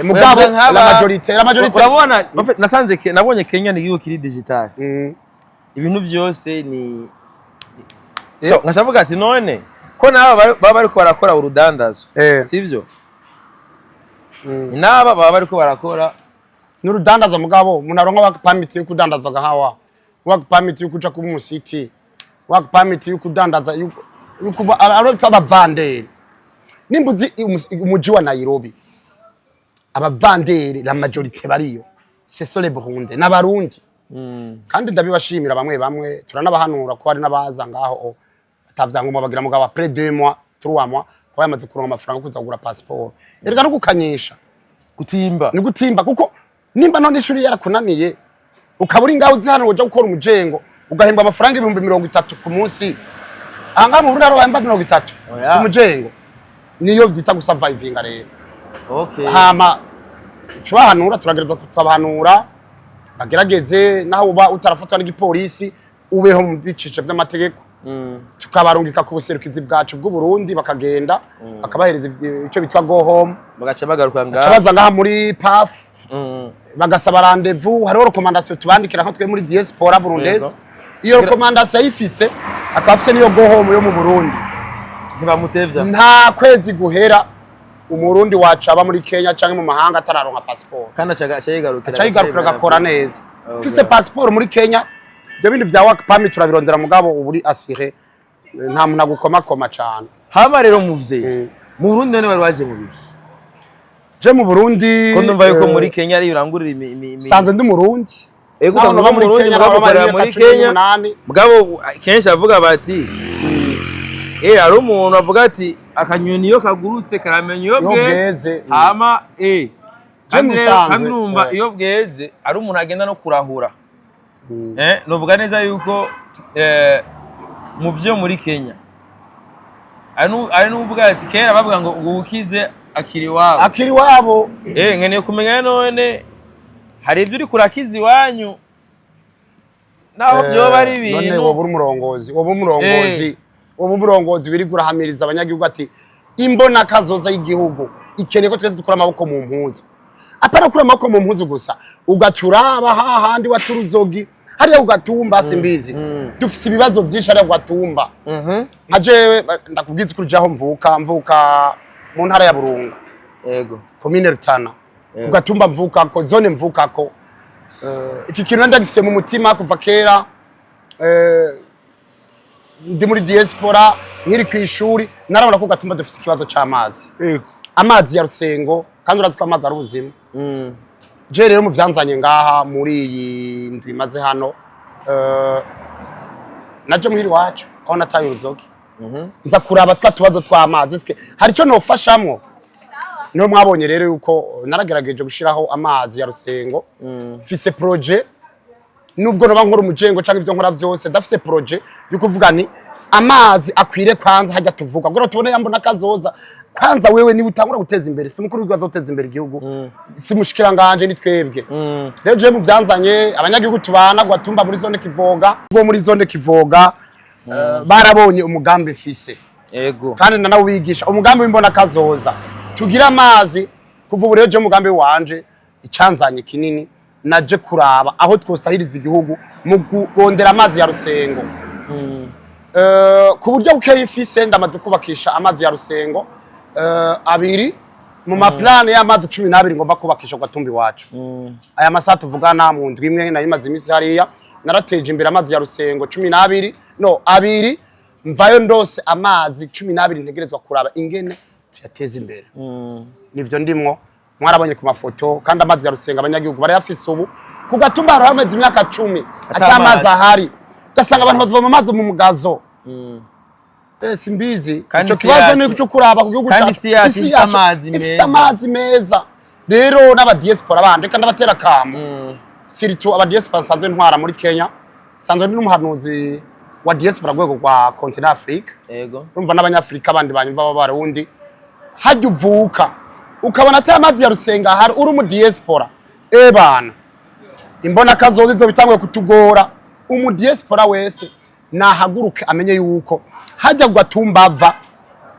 mugabo la majorité urabona nasanze nabonye Kenya ni igihugu kiri digital ibintu byose ni so ngashavuga ati none ko naba bariko barakora urudandazo sivyo naba bariko barakora n'urudandaza mugabo umuntu aronka work permit yo kudandaza gahawa work permit yo kuja ku mu city work permit yo kudandaza yuko arota abavanderi nimbuzi umuji wa Nairobi abavanderi la majorité bariyo c'est sur les Burundais n'abarundi kandi ndabibashimira bamwe turanabahanura ko ari nabaza ngaho atavyango mu bagira mugabo après 2 mois 3 mois ko yamaze kuronka amafaranga kuza kugura passport erega no gukanyisha ni gutimba kuko nimba none ishuri yarakunaniye ukaburi ngaho uzihano uja gukora umujengo ugahembwa amafaranga 30 ku munsi anga mu Burundi arahemba 30 ku mujengo niyo byita gusurvivinga rero hama twahanura turagereza kutabahanura bagerageze naho uba utarafatwa n'igipolisi ubeho mu bicicye by'amategeko tukabarungika ku buserukizi bwacu bw'u Burundi bakagenda bakabahereza icyo bitwa go home bagaca bagaruka ngaha baza ngaha muri PAF bagasaba rendez-vous hariho recommandation tubandikira nko twe muri diaspora burundaise iyo recommandation yifise akafise niyo go home yo mu Burundi ntibamutevya nta kwezi guhera umurundi wacu aba muri Kenya canke mu mahanga atararonka passport kandi acayigarukira gakora neza ufise passport muri Kenya byo bindi vya work permit turabirondera mugabo uburi asire nta muntu agukoma cyane hama rero muvye mu Burundi none bari waje mu bihe je mu Burundi ko ndumva yuko muri Kenya ari urangurira sanze ndi Murundi ego kuva mu Burundi muri Kenya mugabo kenshi avuga bati ari umuntu avuga ati akanyoni iyo kagurutse karamenya iyo bweze hama kandi numva iyo bweze ari umuntu agenda no kurahura novuga neza yuko mu byo muri Kenya ari nuvuga ati kera bavuga ngo ubukize akiri wabo nkeneye kumenya none hari ibyo uri kurakiza iwanyu naho byo bari ibintu none wowe umurongozi biri gurahamiriza abanyagihugu ati imbona kazoza y'igihugu ikeneye ko twese dukora amaboko mu mpuzu apara kura amaboko mu mpuzu gusa ugaturaba hahandi waturuzogi hariya ugatumba simbizi dufise ibibazo byinshi hariya ugatumba nka jewe ndakubwiza kujaho mvuka mu ntara ya Burunga commune Rutana ugatumba mvuka ko zone mvuka ko iki kintu ndagifise mu mutima kuva kera ndi muri diaspora nkiri kwishuri narabona ko gatumba dufise ikibazo cy'amazi amazi ya Rusengo kandi urazi ko amazi ari ubuzima je rero mu byanzanye ngaha muri iyi ndwi maze hano naje muhiri wacu aho nataye uruzogi nza kuraba twatubazo tw'amazi hari cyo nofashamwo niho mwabonye rero yuko naragerageje gushiraho amazi ya Rusengo mfise projet nubwo noba nkora umujengo canke ivyo nkora byose dafise projet yo kuvuga ni amazi akwire kwanza hajya tuvuga ngo tubone yambona kazoza kwanza wewe ni utangura guteza imbere si mukuru w'igwaza guteza imbere igihugu si mushikira nganje ni twebwe rero je mu byanzanye abanyagihugu tubana gwatumba muri zone Kivoga bo muri zone Kivoga barabonye umugambi mfise kandi na nawe wigisha umugambi w'imbona kazoza tugira amazi kuva uburejo je umugambi wanje icanzanye kinini naje kuraba aho twosahiriza igihugu mu kurondera amazi ya Rusengo ku buryo bukeye ifise ndamaze kubakisha amazi ya Rusengo abiri mu maplane y'amazi 12 ngomba kubakisha Gatumbi wacu aya masaha tuvugana mu ndwi imwe nayimaze imisi hariya narateje imbere amazi ya Rusengo 12 no abiri mvayo ndose amazi 12 ntegerezwa kuraba ingene tuyateza imbere nivyo ndimwo mwarabonye ku mafoto kandi amazi ya Rusengo abanyagihugu bari yafise ubu ku Gatumba harameze imyaka 10 atamazi ahari gasanga abantu bavoma amazi mu mugazo simbizi ico kibazo ni cyo kuraba ku gihugu kandi si yati amazi meza rero n'aba diaspora bande kandi abatera kamo siritu aba diaspora sanzwe ntwara muri Kenya sanzwe n'umuhanuzi wa diaspora gwego kwa continent Afrique yego urumva n'abanyafrika bandi banyumva b'abarundi hajya uvuka ukabona ate amazi ya Rusenga hari uri mu diaspora bana imbona kazozi zo bitangwe kutugora umu diaspora wese nahaguruke amenye yuko hajya Gatumbava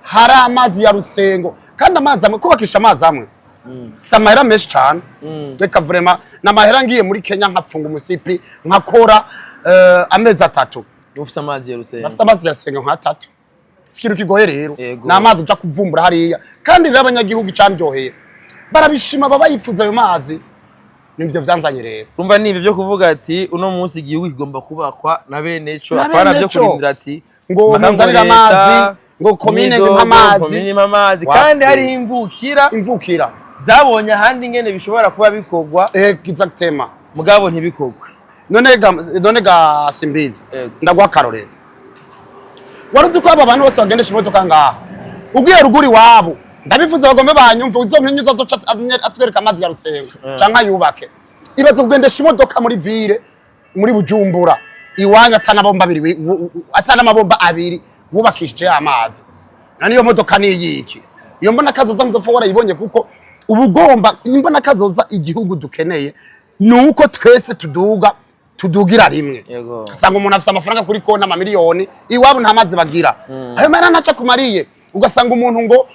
hari amazi ya Rusengo kandi amazi amwe kubakisha amazi amwe samahera menshi cyane reka vraiment namahera ngiye muri Kenya nkapfunga umusipi nkakora amezi 3 ufise amazi ya Rusengo afise amazi ya Rusengo nka 3 sikiru kigoye rero na amazi uja kuvumbura hariya kandi rero abanyagihugu cyandyoheye barabishima baba yifuza ayo mazi nivyo vyanzanye rero urumva nibi byo kuvuga ati uno munsi igihugu kigomba kubakwa na bene cyo apana byo kurindira ati ngo nzanira amazi ngo komine amazi kandi hari imvukira zabonye ahandi ngene bishobora kuba bikogwa exactement mugabo ntibikogwe none ga simbizi ndagwa karorero waruzi ko aba bantu bose bagendesha imodoka ngaha ugiye ruguri wabo ndabivuze bagombe banyumva uzompenyuza zo atwereka amazi ya Rusengo canka yubake ibaze kugendesha imodoka muri ville muri Bujumbura iwanya atana mabomba abiri wubakishije amazi naniyo modoka ni yiki iyo mbona kazoza muzofo warayibonye kuko ubugomba imbona kazoza igihugu dukeneye nuko twese tudugira rimwe usanga umuntu afite amafaranga kuri konti amamiliyoni iwabo nta mazi bagira ayo mara naca kumariye ugasanga umuntu ngo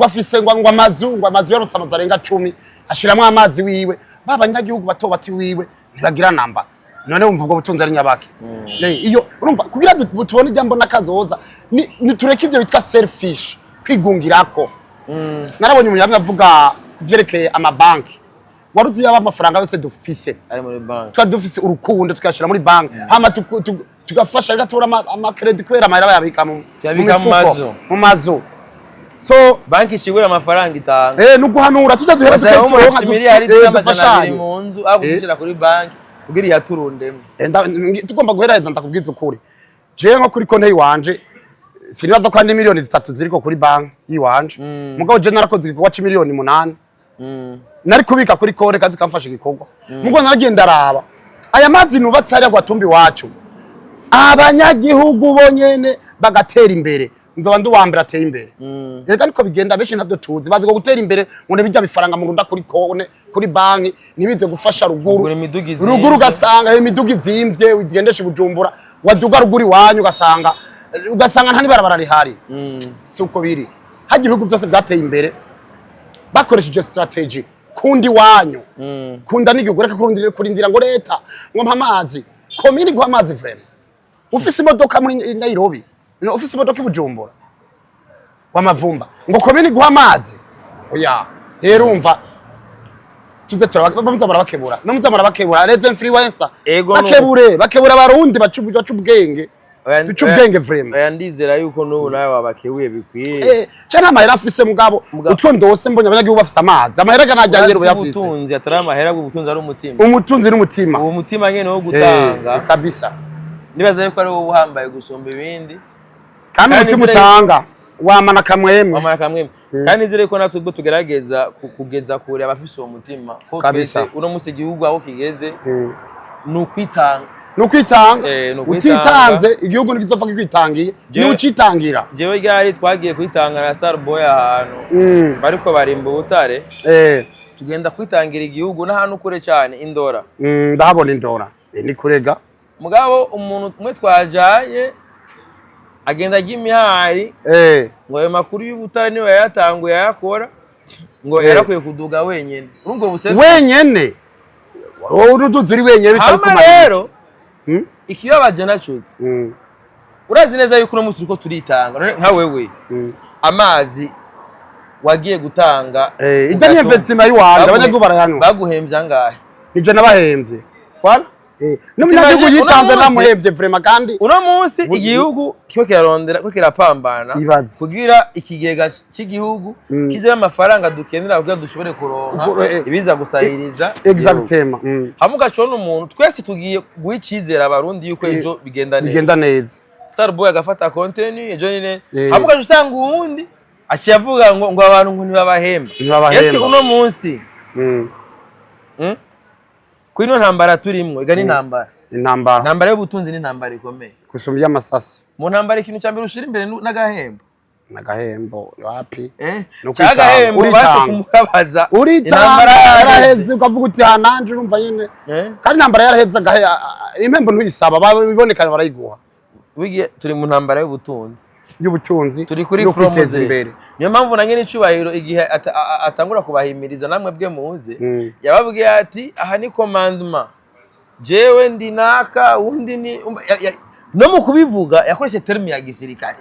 afise ngo amazu yorotse amazu arenga 10 ashiramwe amazi wiwe babanyagihugu bato bati wiwe ntibagira namba none wumva ubwo butunzi ari nyabaki iyo urumva kugira tubone ijambo nakazoza ni tureke ivyo bitwa selfish kwigungirako narabonye umunyamwe avuga kuvyerekeye amabanki waruzi yaba amafaranga yose dufise ari muri banki twa dufise urukundo tukashira muri banki hama tugafasha igatora ama credit kwera amahera bayabika mu mazu so banki cigura amafaranga itanga nuguhanura tudaduhereza turonka miliyari z'amajana mu nzu agushira kuri banki kugira yaturundemo tugomba guhereza ndakubwiza ukuri je nko kuri konte yiwanje sinibaza ko andi miliyoni 3 ziriko kuri banki yiwanje mugabo je narakoze igikorwa c'imiliyoni 8 nari kubika kuri konte kazi kamfasha igikorwa mugo naragenda araba aya mazi nubatse ari Gatumbi wacu abanyagihugu bonyene bagatera imbere nzoba nduwambere ateye imbere reka niko bigenda benshi ntabyo tuzi bazi ko gutera imbere ngo bijya bifaranga mu runda kuri konte kuri banki nibize gufasha ruguru gasanga imidugi zimvye ugendesha Bujumbura waduga ruguri wanyu ugasanga ntani barabara rihari suko biri haje ibihugu byose byateye imbere bakoresheje strategy kundi wanyu kunda n'igihugu reka kurindira ngo leta ngo mpamazi komini gwa amazi vrema ufise imodoka muri Nairobi ofisi imodoka Bujumbura wamavumba ngo komini gwa amazi oya rero umva tuze turabamza barabakebura namuza barabakebura leze influencer bakebura abarundi bacubwenge bicubwenge vrema oya ndizera yuko n'ubu nawe wabakebuye bikwiye cyane amahera afise mugabo utwo ndose mbonye abanyagihugu bafise amazi amahera ganajyanye rero yafise ubutunzi atari amahera bw'ubutunzi ari umutima umutunzi n'umutima uwo mutima nyene wo gutanga kabisa nibaza yuko ari wo uhambaye gusomba ibindi kandi umutima utanga wamana kamwemwe kandi nizere ko natwe ubwo tugerageza kugeza kure abafise uwo mutima ko twese uno musi igihugu aho kigeze nukwitanga utitanze igihugu nigizopfa kikwitangiye nucitangira jewe ryari twagiye kwitanga na Starboy ahantu bariko barimba ubutare tugenda kwitangira igihugu n'ahantu kure cyane indora ndahabona indora ni kurega mugabo umuntu umwe twajaye agenda agimihari ngo ayo makuru y'ubutare niwe yayatanguye yakora ngo yarakwiye kuduga wenyene urumva busebe wenyene uruduzuri wenyene bitari rero ikibabaje nacutse urazi neza yuko no mutu turiko turitanga nka wewe amazi wagiye gutanga ijya ni investment y'uwanje abanyagihugu barayanywa baguhembye angahe nije nabahembye voilà n'umunyagihugu yitanze namuhembye vraiment kandi uno munsi igihugu cyo kirarondera ko kirapambana kugira ikigega cy'igihugu kize amafaranga dukenera kugira dushobore kuronka ibiza gusahiriza exactement hamugacona umuntu twese tugiye guhicizera abarundi yuko ejo bigenda neza Starboy agafata contenu ejo nyine hamugaje usanga uwundi ashiyavuga ngo abantu ngo ntibabahemba yeske uno munsi Kuino ntambara turimwe ega ni ntambara y'ubutunzi ni ntambara ikomeye kusumbya amasasi mu ntambara ikintu cyambere ushira imbere n'agahembo wapi n'agahembo basi kumubabaza intambara yaraheze ukavuga uti hananje urumva nyine kandi intambara yaraheze impembo ntuyisaba babibonekana barayiguha wigiye turi mu ntambara y'ubutunzi turi kuri kwiteza imbere niyo mpamvu nange n'icubahiro igihe atangura kubahimiriza namwe bwe muze yababwiye ati aha ni commandement jewe ndi naka undi ni no mu kubivuga yakoresheje terme ya gisirikare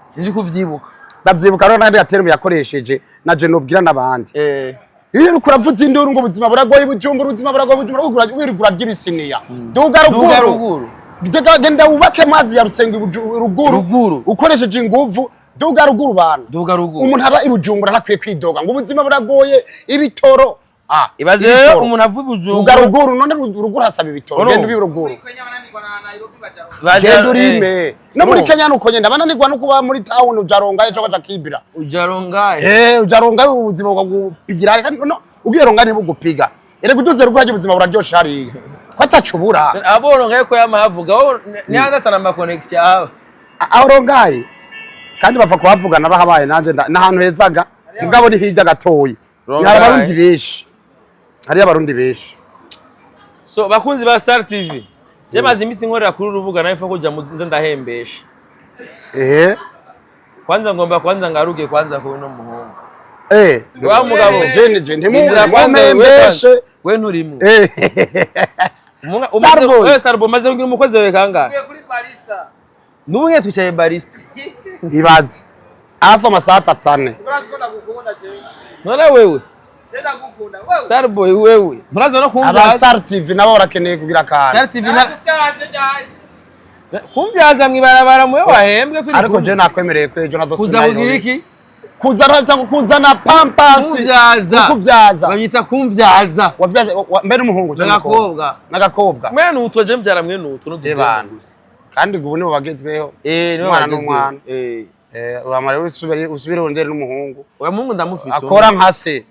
sinzi kuvyibuka ndavyibuka rero nandi ya terme yakoresheje naje nobwira nabandi iyo ukuravuza induru ngo ubuzima buragoye bujumbura ubuzima buragoye bujumbura wirigura ry'ibisiniya duga ruguru genda ubake mazi ya rusenga ruguru ukoresheje inguvu duga ruguru bantu umuntu aba ibujumbura nakwiye kwidoga ngo ubuzima buragoye ibitoro ibaze umuntu avuye ibujumbura duga ruguru none ruguru hasaba ibitoro genda ubiruguru genda urime no muri Kenya nuko nyenda bananirwa no kuba muri town ujarongaye cyo kaja kibira ujarongaye ubuzima bwagupigira kandi no ugiye rongaye bugupiga ere gutuze ruguraje ubuzima buraryosha hariya kwatacubura aborongaye ko yamavuga ni hangatana ama connection arongaye kandi bava kuhavugana bahabaye nanje nahantu hezaga mugabo ni hirya gatoyi hari abarundi beshi so bakunzi ba Star TV je maze imisi nkorera kuri urubuga nawe fa kuja muze ndahembesha kwanza ngomba ngaruge kwanza ko no muhungu wa mugabo je ntimumembeshe we nturimwe Starboy maze ngira umukozi we kanga kuri barista n'ubunye twicaye barista ibaze afa amasaha 3 urasiko ndagukunda cyane none wewe ndenda gukunda wewe Starboy wewe muraza no kumva Star TV nabo barakeneye kugira kandi Star TV na kumvyaza mwibarabara muyo wahembwe turi ariko je nakwemereye ko ejo nazosubiza kuza kugira iki kuzana pampasi kuvyaza babita kumvyaza wavyaza mbere umuhungu n'agakobwa mwene utwaje mbyara mwene utu no debana kandi ubu nibo bagezweho umwana n'umwana uramara usubire wondere n'umuhungu uwo muhungu ndamufise akora nkase